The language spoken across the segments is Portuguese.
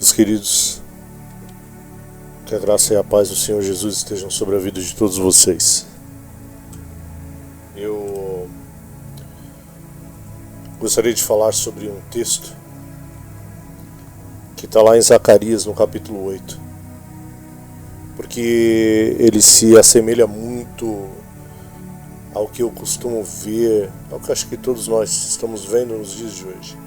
Meus queridos, que a graça e a paz do Senhor Jesus estejam sobre a vida de todos vocês. Eu gostaria de falar sobre um texto que está lá em Zacarias, no capítulo 8, porque ele se assemelha muito ao que eu costumo ver, ao que acho que todos nós estamos vendo nos dias de hoje.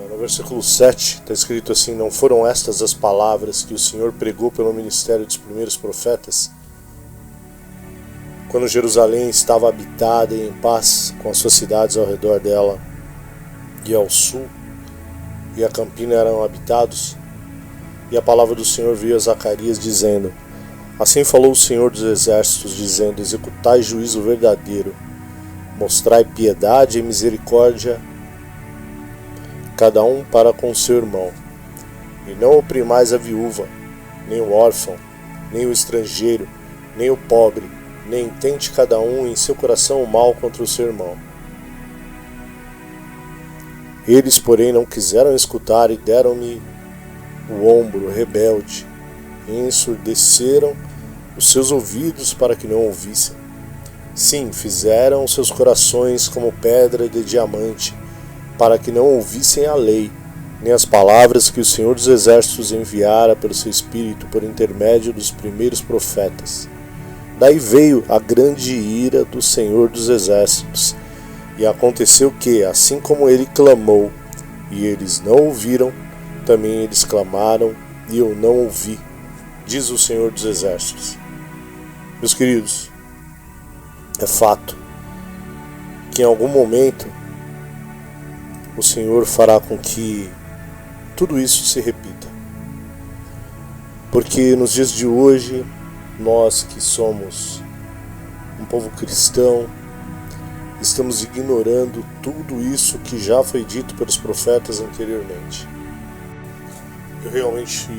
No versículo 7 está escrito assim: não foram estas as palavras que o Senhor pregou pelo ministério dos primeiros profetas, quando Jerusalém estava habitada e em paz, com as suas cidades ao redor dela e ao sul, e a campina eram habitados? E a palavra do Senhor veio a Zacarias dizendo: assim falou o Senhor dos exércitos, dizendo: executai juízo verdadeiro, mostrai piedade e misericórdia cada um para com seu irmão, e não oprimais a viúva, nem o órfão, nem o estrangeiro, nem o pobre, nem tente cada um em seu coração o mal contra o seu irmão. Eles, porém, não quiseram escutar e deram-me o ombro rebelde, e ensurdeceram os seus ouvidos para que não ouvissem. Sim, fizeram seus corações como pedra de diamante, para que não ouvissem a lei, nem as palavras que o Senhor dos Exércitos enviara pelo seu Espírito por intermédio dos primeiros profetas. Daí veio a grande ira do Senhor dos Exércitos, e aconteceu que, assim como ele clamou, e eles não ouviram, também eles clamaram, e eu não ouvi, diz o Senhor dos Exércitos. Meus queridos, é fato que em algum momento o Senhor fará com que tudo isso se repita. Porque nos dias de hoje, nós que somos um povo cristão, estamos ignorando tudo isso que já foi dito pelos profetas anteriormente. Eu realmente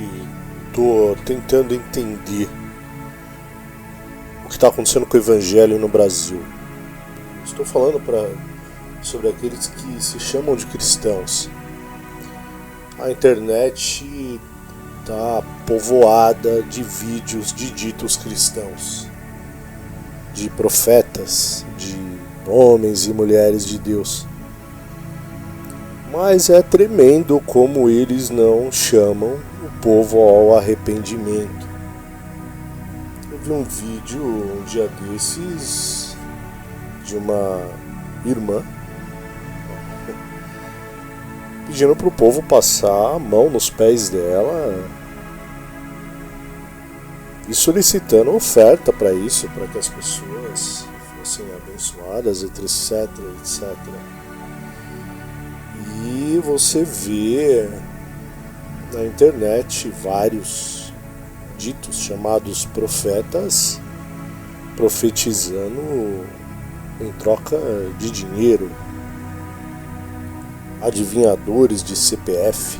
estou tentando entender o que está acontecendo com o Evangelho no Brasil. Estou falando sobre aqueles que se chamam de cristãos. A internet está povoada de vídeos de ditos cristãos, de profetas, de homens e mulheres de Deus. Mas é tremendo como eles não chamam o povo ao arrependimento. Eu vi um vídeo um dia desses de uma irmã pedindo para o povo passar a mão nos pés dela e solicitando oferta para isso, para que as pessoas fossem abençoadas, etc, etc. E você vê na internet vários ditos chamados profetas profetizando em troca de dinheiro, adivinhadores de CPF,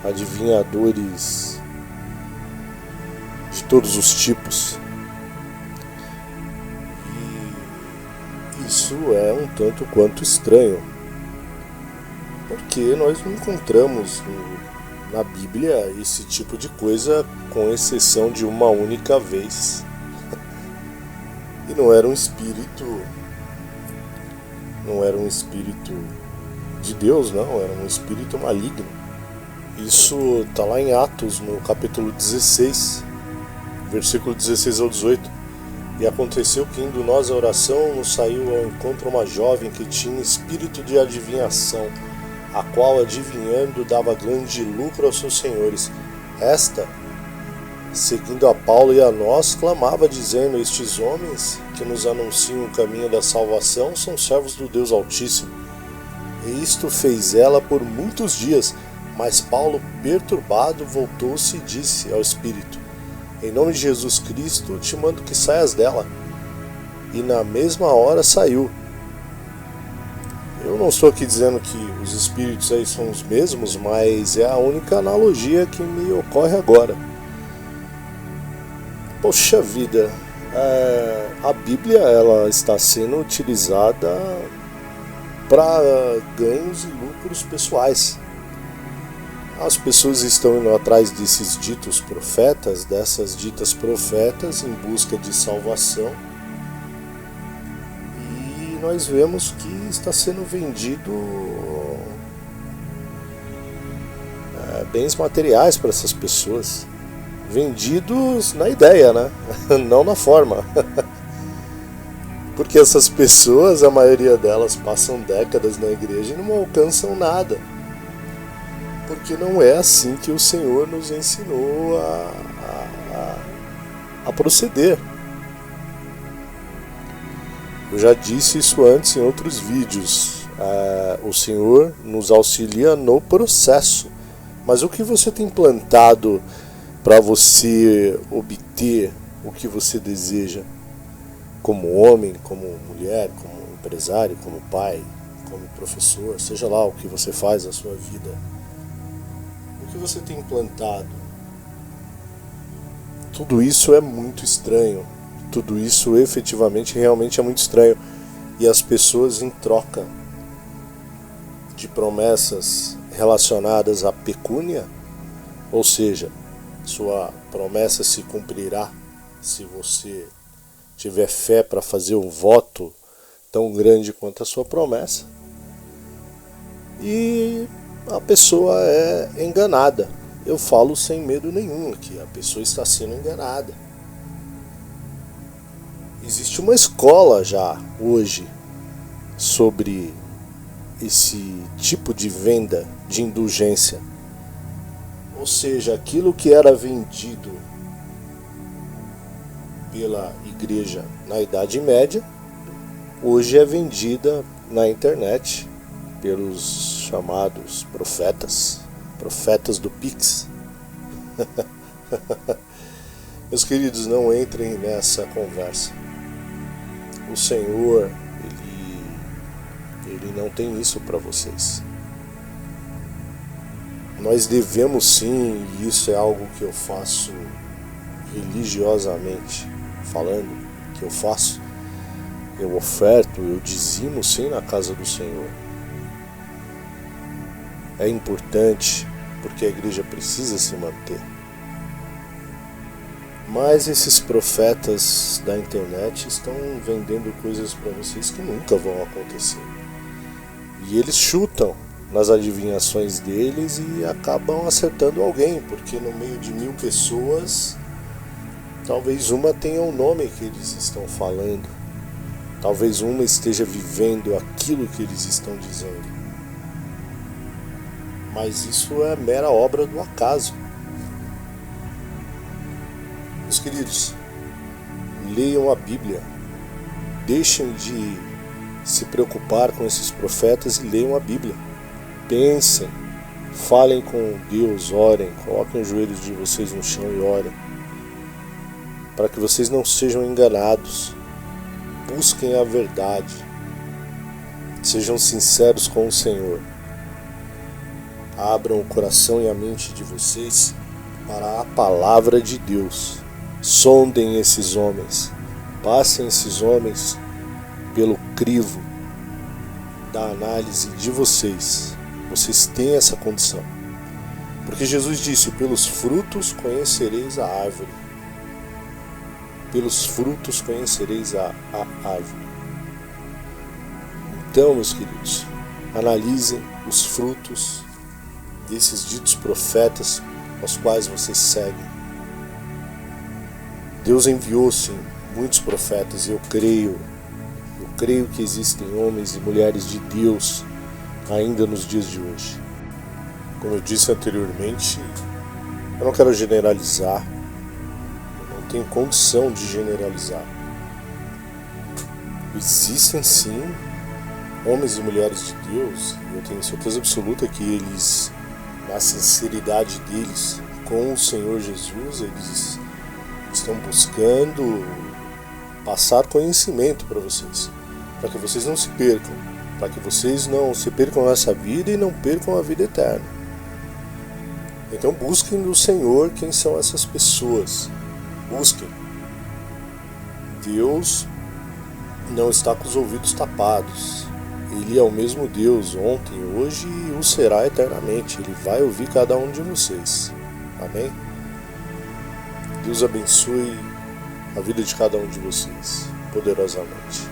adivinhadores de todos os tipos. E isso é um tanto quanto estranho, porque nós não encontramos na Bíblia esse tipo de coisa, com exceção de uma única vez. E não era um espírito de Deus, não, era um espírito maligno. Isso está lá em Atos, no capítulo 16, versículo 16 ao 18. E aconteceu que, indo nós à oração, nos saiu ao encontro uma jovem que tinha espírito de adivinhação, a qual, adivinhando, dava grande lucro aos seus senhores. Esta, seguindo a Paulo e a nós, clamava, dizendo: estes homens que nos anunciam o caminho da salvação são servos do Deus Altíssimo. E isto fez ela por muitos dias. Mas Paulo, perturbado, voltou-se e disse ao Espírito: em nome de Jesus Cristo, te mando que saias dela. E na mesma hora saiu. Eu não estou aqui dizendo que os espíritos aí são os mesmos, mas é a única analogia que me ocorre agora. Poxa vida, a Bíblia ela está sendo utilizada para ganhos e lucros pessoais. As pessoas estão indo atrás desses ditos profetas, dessas ditas profetas, em busca de salvação. E nós vemos que está sendo vendido bens materiais para essas pessoas. Vendidos na ideia, né? Não na forma. Porque essas pessoas, a maioria delas, passam décadas na igreja e não alcançam nada. Porque não é assim que o Senhor nos ensinou a proceder. Eu já disse isso antes em outros vídeos. O Senhor nos auxilia no processo. Mas o que você tem plantado para você obter o que você deseja? Como homem, como mulher, como empresário, como pai, como professor, seja lá o que você faz na sua vida. O que você tem plantado? Tudo isso é muito estranho. Tudo isso efetivamente, realmente é muito estranho. E as pessoas, em troca de promessas relacionadas à pecúnia, ou seja, sua promessa se cumprirá se você tiver fé para fazer um voto tão grande quanto a sua promessa, e a pessoa é enganada. Eu falo sem medo nenhum aqui, a pessoa está sendo enganada. Existe uma escola já hoje sobre esse tipo de venda de indulgência. Ou seja, aquilo que era vendido pela igreja na Idade Média, hoje é vendida na internet pelos chamados profetas do Pix. Meus queridos, não entrem nessa conversa. O Senhor, Ele não tem isso para vocês. Nós devemos sim, e isso é algo que eu faço religiosamente falando, que eu faço, eu oferto, eu dizimo sim na casa do Senhor. É importante, porque a igreja precisa se manter. Mas esses profetas da internet estão vendendo coisas para vocês que nunca vão acontecer. E eles chutam nas adivinhações deles e acabam acertando alguém, porque no meio de 1000 pessoas, talvez uma tenha o nome que eles estão falando. Talvez uma esteja vivendo aquilo que eles estão dizendo. Mas isso é mera obra do acaso. Meus queridos, leiam a Bíblia. Deixem de se preocupar com esses profetas e leiam a Bíblia. Pensem, falem com Deus, orem, coloquem os joelhos de vocês no chão e orem, para que vocês não sejam enganados. Busquem a verdade. Sejam sinceros com o Senhor. Abram o coração e a mente de vocês para a palavra de Deus. Sondem esses homens. Passem esses homens pelo crivo da análise de vocês. Vocês têm essa condição. Porque Jesus disse: pelos frutos conhecereis a árvore. Pelos frutos conhecereis a árvore. Então, meus queridos, analisem os frutos desses ditos profetas aos quais vocês seguem. Deus enviou sim muitos profetas, e eu creio que existem homens e mulheres de Deus ainda nos dias de hoje. Como eu disse anteriormente, eu não quero generalizar, eu não tenho condição de generalizar. Existem sim homens e mulheres de Deus, e eu tenho certeza absoluta que eles, na sinceridade deles com o Senhor Jesus, eles estão buscando passar conhecimento para vocês, para que vocês não se percam, para que vocês não se percam nessa vida e não percam a vida eterna. Então busquem no Senhor quem são essas pessoas. Busquem. Deus não está com os ouvidos tapados. Ele é o mesmo Deus ontem, hoje e o será eternamente. Ele vai ouvir cada um de vocês. Amém? Deus abençoe a vida de cada um de vocês poderosamente.